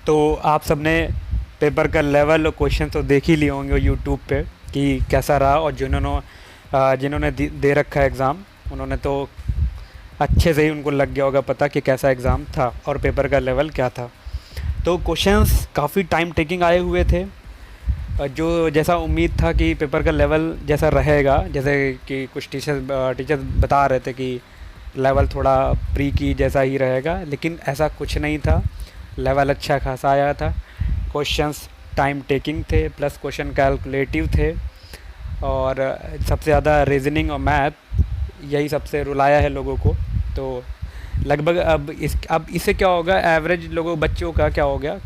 तो आप सबने पेपर का लेवल और क्वेश्चन तो देख ही लिए होंगे यूट्यूब पे कि कैसा रहा। और जिन्होंने दे रखा है एग्ज़ाम, उन्होंने तो अच्छे से ही उनको लग गया होगा पता कि कैसा एग्ज़ाम था और पेपर का लेवल क्या था। तो क्वेश्चंस काफ़ी टाइम टेकिंग आए हुए थे। जो जैसा उम्मीद था कि पेपर का लेवल जैसा रहेगा, जैसे कि कुछ टीचर्स बता रहे थे कि लेवल थोड़ा प्री की जैसा ही रहेगा, लेकिन ऐसा कुछ नहीं था। लेवल अच्छा खासा आया था। क्वेश्चंस टाइम टेकिंग थे, प्लस क्वेश्चन कैलकुलेटिव थे, और सबसे ज़्यादा रीजनिंग और मैथ यही सबसे रुलाया है लोगों को। तो लगभग अब इससे क्या होगा, एवरेज बच्चों का क्या हो गया,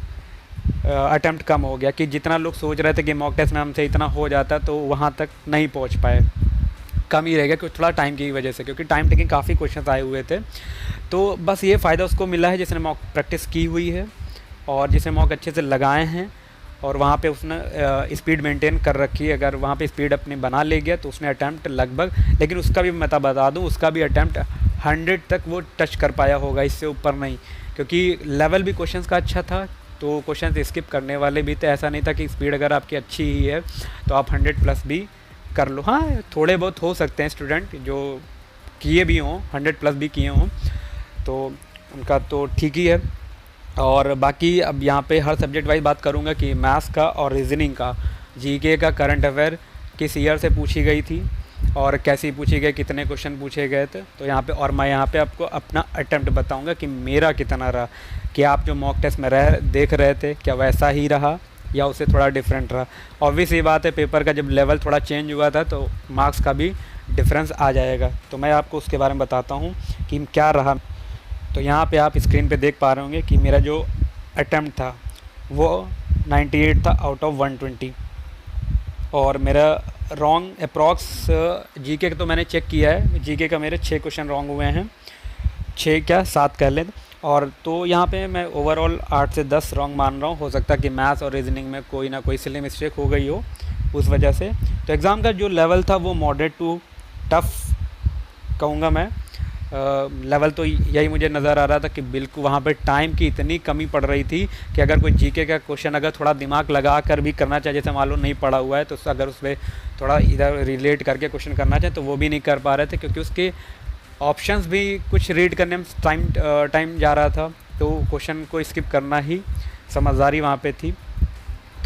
अटेम्प्ट कम हो गया। कि जितना लोग सोच रहे थे कि मॉक टेस्ट में हमसे इतना हो जाता, तो वहाँ तक नहीं पहुँच पाए, कम ही रह गया क्योंकि थोड़ा टाइम की वजह से, क्योंकि टाइम टेकिंग काफ़ी क्वेश्चंस आए हुए थे। तो बस ये फ़ायदा उसको मिला है जिसने मॉक प्रैक्टिस की हुई है और जिसने मॉक अच्छे से लगाए हैं, और वहाँ पे उसने स्पीड मेंटेन कर रखी है। अगर वहाँ पे स्पीड अपनी बना ले गया तो उसने अटैम्प्ट लगभग, लेकिन उसका भी मैं बता दूँ, उसका भी अटैम्प्ट 100 तक वो टच कर पाया होगा, इससे ऊपर नहीं, क्योंकि लेवल भी क्वेश्चंस का अच्छा था। तो क्वेश्चंस स्किप करने वाले भी थे, ऐसा नहीं था कि स्पीड अगर आपकी अच्छी ही है तो आप 100 प्लस भी कर लो। हाँ, थोड़े बहुत हो सकते हैं स्टूडेंट जो किए भी हों, 100 प्लस भी किए हों, तो उनका तो ठीक ही है। और बाकी अब यहाँ पे हर सब्जेक्ट वाइज बात करूँगा कि मैथ्स का और रीजनिंग का, जीके का करंट अफेयर किस ईयर से पूछी गई थी और कैसी पूछी गई, कितने क्वेश्चन पूछे गए थे। तो यहाँ पे, और मैं यहाँ पे आपको अपना अटेम्प्ट बताऊँगा कि मेरा कितना रहा, कि आप जो मॉक टेस्ट में देख रहे थे क्या वैसा ही रहा या उससे थोड़ा डिफरेंट रहा। ऑब्वियस ये बात है, पेपर का जब लेवल थोड़ा चेंज हुआ था तो मार्क्स का भी डिफरेंस आ जाएगा। तो मैं आपको उसके बारे में बताता हूँ कि क्या रहा। तो यहाँ पे आप स्क्रीन पे देख पा रहे होंगे कि मेरा जो अटेम्प्ट था वो 98 था आउट ऑफ 120, और मेरा रॉन्ग अप्रॉक्स जीके का तो मैंने चेक किया है, जीके का मेरे 6 क्वेश्चन रॉन्ग हुए हैं, 6 क्या 7 कह लें। और तो यहाँ पे मैं ओवरऑल 8 से 10 रॉन्ग मान रहा हूँ। हो सकता है कि मैथ्स और रीजनिंग में कोई ना कोई सिली मिस्टेक हो गई हो उस वजह से। तो एग्ज़ाम का जो लेवल था वो मॉडरेट टू टफ़ कहूँगा मैं। लेवल तो यही मुझे नज़र आ रहा था कि बिल्कुल वहाँ पे टाइम की इतनी कमी पड़ रही थी कि अगर कोई जीके का क्वेश्चन अगर थोड़ा दिमाग लगा कर भी करना चाहे, जैसे मालूम नहीं पड़ा हुआ है, तो अगर उस पर थोड़ा इधर रिलेट करके क्वेश्चन करना चाहे तो वो भी नहीं कर पा रहे थे, क्योंकि उसके ऑप्शंस भी कुछ रीड करने में टाइम जा रहा था। तो क्वेश्चन को स्किप करना ही समझदारी वहाँ पे थी,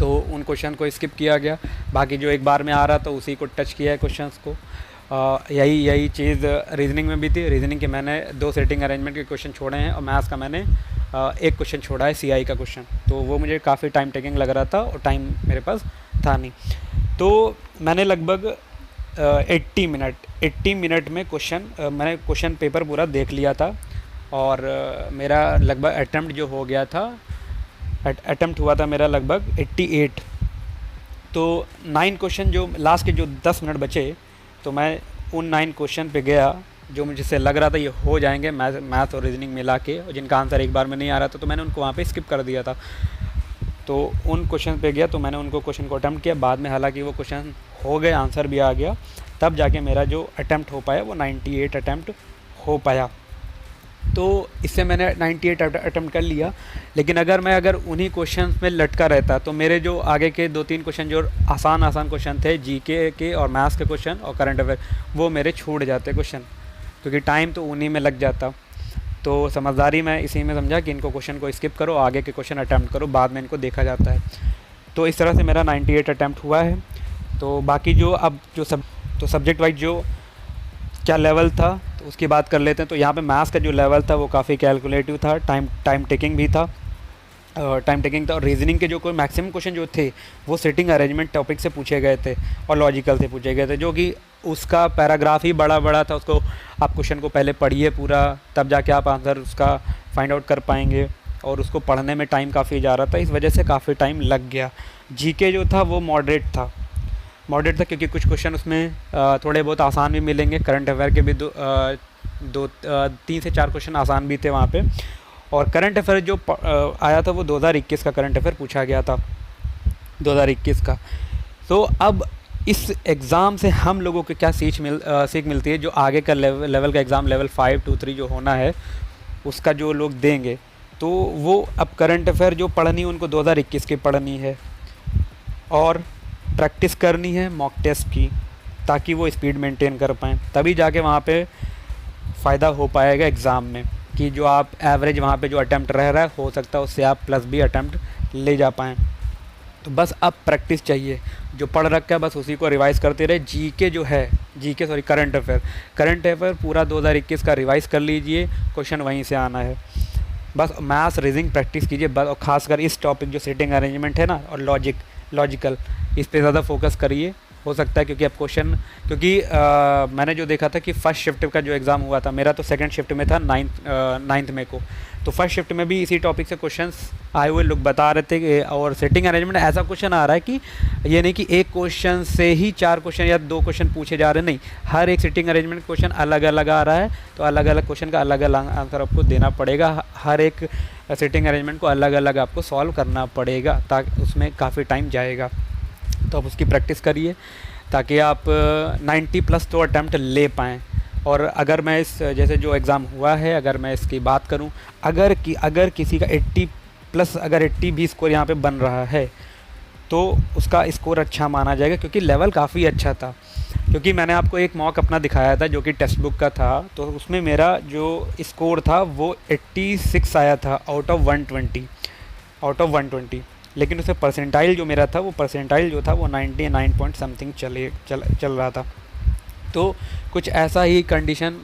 तो उन क्वेश्चन को स्किप किया गया। बाकी जो एक बार में आ रहा था उसी को टच किया है क्वेश्चंस को। यही चीज़ रीजनिंग में भी थी। रीजनिंग के मैंने 2 सेटिंग अरेंजमेंट के क्वेश्चन छोड़े हैं, और मैथ्स का मैंने एक क्वेश्चन छोड़ा है सीआई का क्वेश्चन। तो वो मुझे काफ़ी टाइम टेकिंग लग रहा था और टाइम मेरे पास था नहीं। तो मैंने लगभग 80 मिनट में मैंने क्वेश्चन पेपर पूरा देख लिया था, और मेरा लगभग अटैम्प्ट जो हो गया था, अटैम्प्ट हुआ था मेरा लगभग 88। तो 9 क्वेश्चन जो लास्ट के जो 10 मिनट बचे, तो मैं उन 9 क्वेश्चन पे गया जो मुझसे लग रहा था ये हो जाएंगे मैथ और रीजनिंग मिला के, और जिनका आंसर एक बार में नहीं आ रहा था, तो मैंने उनको वहाँ पे स्किप कर दिया था। तो उन क्वेश्चन पे गया, तो मैंने उनको क्वेश्चन को अटैम्प्ट किया। बाद में हालांकि वो क्वेश्चन हो गए, आंसर भी आ गया, तब जाके मेरा जो अटैम्प्ट हो पाया वो 98 अटैम्प्ट हो पाया। तो इससे मैंने 98 अटैम्प्ट कर लिया। लेकिन अगर उन्हीं क्वेश्चन में लटका रहता तो मेरे जो आगे के 2-3 क्वेश्चन जो आसान क्वेश्चन थे, जीके के और मैथ्स के क्वेश्चन और करंट अफेयर, वो मेरे छूट जाते क्वेश्चन, क्योंकि टाइम तो उन्हीं में लग जाता। तो समझदारी मैं इसी में समझा कि इनको क्वेश्चन को स्किप करो, आगे के क्वेश्चन अटैम्प्ट करो, बाद में इनको देखा जाता है। तो इस तरह से मेरा 98 अटैम्प्ट हुआ है। तो बाकी तो सब्जेक्ट वाइज जो क्या लेवल था तो उसकी बात कर लेते हैं। तो यहाँ पे मैथ्स का जो लेवल था वो काफ़ी कैलकुलेटिव था, टाइम टेकिंग भी था, और रीजनिंग के जो कोई मैक्सिमम क्वेश्चन जो थे वो सेटिंग अरेंजमेंट टॉपिक से पूछे गए थे और लॉजिकल से पूछे गए थे, जो कि उसका पैराग्राफ ही बड़ा था। उसको आप क्वेश्चन को पहले पढ़िए पूरा, तब जाके आप आंसर उसका फाइंड आउट कर पाएंगे, और उसको पढ़ने में टाइम काफ़ी जा रहा था, इस वजह से काफ़ी टाइम लग गया। जीके जो था वो मॉडरेट था, क्योंकि कुछ क्वेश्चन उसमें थोड़े बहुत आसान भी मिलेंगे। करंट अफेयर के भी 3 से 4 क्वेश्चन आसान भी थे वहाँ पे। और करंट अफेयर जो आया था वो 2021 का करंट अफेयर पूछा गया था, 2021 का। तो अब इस एग्ज़ाम से हम लोगों को क्या सीख मिलती है, जो आगे का लेवल का एग्ज़ाम लेवल 5, 2, 3 जो होना है उसका जो लोग देंगे, तो वो अब करंट अफेयर जो पढ़नी है उनको 2021 की पढ़नी है और प्रैक्टिस करनी है मॉक टेस्ट की, ताकि वो स्पीड मेंटेन कर पाएँ, तभी जाके वहाँ पे फ़ायदा हो पाएगा एग्ज़ाम में, कि जो आप एवरेज वहाँ पे जो अटैम्प्ट रह रहा है हो सकता है उससे आप प्लस भी अटैम्प्ट ले जा पाएँ। तो बस अब प्रैक्टिस चाहिए, जो पढ़ रखा है बस उसी को रिवाइज़ करते रहे। जीके जो है, जीके सॉरी करंट अफेयर पूरा 2021 का रिवाइज़ कर लीजिए, क्वेश्चन वहीं से आना है। बस मैथ्स रीजनिंग प्रैक्टिस कीजिए बस, और ख़ासकर इस टॉपिक जो सिटिंग अरेंजमेंट है ना और लॉजिकल, इस पे ज़्यादा फोकस करिए। हो सकता है क्योंकि अब क्वेश्चन, क्योंकि मैंने जो देखा था कि फ़र्स्ट शिफ्ट का जो एग्ज़ाम हुआ था, मेरा तो सेकंड शिफ्ट में था 9 मई को, तो फर्स्ट शिफ्ट में भी इसी टॉपिक से क्वेश्चंस आए हुए लोग बता रहे थे कि, और सेटिंग अरेंजमेंट ऐसा क्वेश्चन आ रहा है कि ये नहीं कि एक क्वेश्चन से ही 4 क्वेश्चन या 2 क्वेश्चन पूछे जा रहे हैं, नहीं, हर एक सिटिंग अरेंजमेंट क्वेश्चन अलग अलग आ रहा है, तो अलग अलग क्वेश्चन का अलग अलग आंसर आपको देना पड़ेगा, हर एक सिटिंग अरेंजमेंट को अलग अलग आपको सॉल्व करना पड़ेगा, ताकि उसमें काफ़ी टाइम जाएगा। तो आप उसकी प्रैक्टिस करिए ताकि आप 90+ तो अटैम्प्ट ले पाएँ। और अगर मैं इस जैसे जो एग्ज़ाम हुआ है, अगर मैं इसकी बात करूं, अगर किसी का 80+ अगर 80 भी स्कोर यहाँ पे बन रहा है तो उसका स्कोर अच्छा माना जाएगा, क्योंकि लेवल काफ़ी अच्छा था। क्योंकि मैंने आपको एक मॉक अपना दिखाया था जो कि टेक्स्ट बुक का था, तो उसमें मेरा जो स्कोर था वो 86 आया था आउट ऑफ 120, लेकिन उसमें परसेंटाइल जो मेरा था, वो परसेंटाइल जो था वो 99 पॉइंट समथिंग चल रहा था। तो कुछ ऐसा ही कंडीशन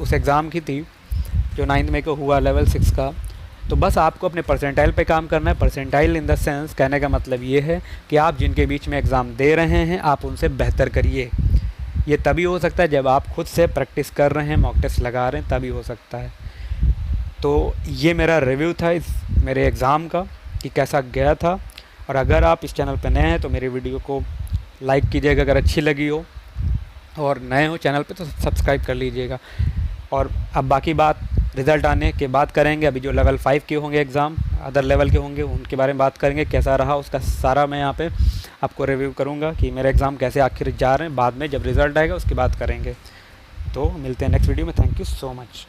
उस एग्ज़ाम की थी जो 9 मई को हुआ लेवल 6 का। तो बस आपको अपने परसेंटाइल पे काम करना है। परसेंटाइल इन द सेंस, कहने का मतलब ये है कि आप जिनके बीच में एग्ज़ाम दे रहे हैं आप उनसे बेहतर करिए। ये तभी हो सकता है जब आप खुद से प्रैक्टिस कर रहे हैं, मॉक टेस्ट लगा रहे हैं, तभी हो सकता है। तो ये मेरा रिव्यू था इस मेरे एग्ज़ाम का कि कैसा गया था। और अगर आप इस चैनल पर नए हैं तो मेरी वीडियो को लाइक कीजिएगा अगर अच्छी लगी हो, और नए हो चैनल पे तो सब्सक्राइब कर लीजिएगा। और अब बाकी बात रिज़ल्ट आने के बाद करेंगे। अभी जो लेवल 5 के होंगे एग्ज़ाम, अदर लेवल के होंगे, उनके बारे में बात करेंगे, कैसा रहा उसका सारा मैं यहाँ पे आपको रिव्यू करूँगा कि मेरे एग्ज़ाम कैसे आखिर जा रहे हैं। बाद में जब रिज़ल्ट आएगा उसके बाद करेंगे। तो मिलते हैं नेक्स्ट वीडियो में। Thank you so much.